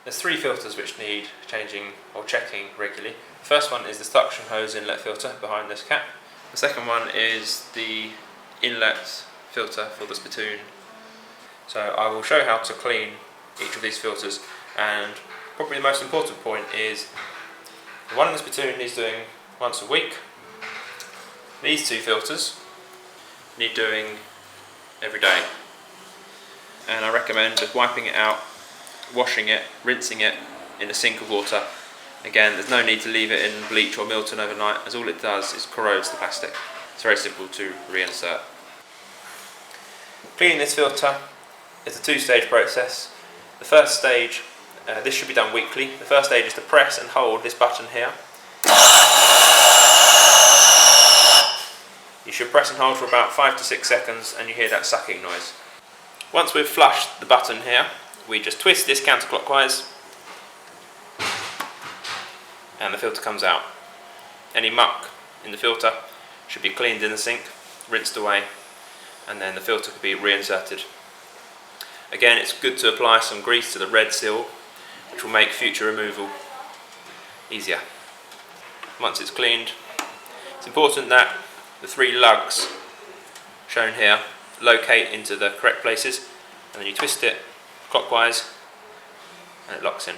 There's three filters which need changing or checking regularly. The first one is the suction hose inlet filter behind this cap. The second one is the inlet filter for the spittoon. So I will show how to clean each of these filters, and probably the most important point is the one in the spittoon needs doing once a week. These two filters need doing every day, and I recommend just wiping it out, washing it, rinsing it in a sink of water. Again, there's no need to leave it in bleach or Milton overnight, as all it does is corrodes the plastic. It's very simple to reinsert. Cleaning this filter is a two-stage process. The first stage, this should be done weekly. The first stage is to press and hold this button here. You should press and hold for about 5 to 6 seconds and you hear that sucking noise. Once we've flushed the button here, we just twist this counterclockwise and the filter comes out. Any muck in the filter should be cleaned in the sink, rinsed away, and then the filter can be reinserted. Again, it's good to apply some grease to the red seal, which will make future removal easier. Once it's cleaned, it's important that the three lugs shown here locate into the correct places, and then you twist it clockwise and it locks in.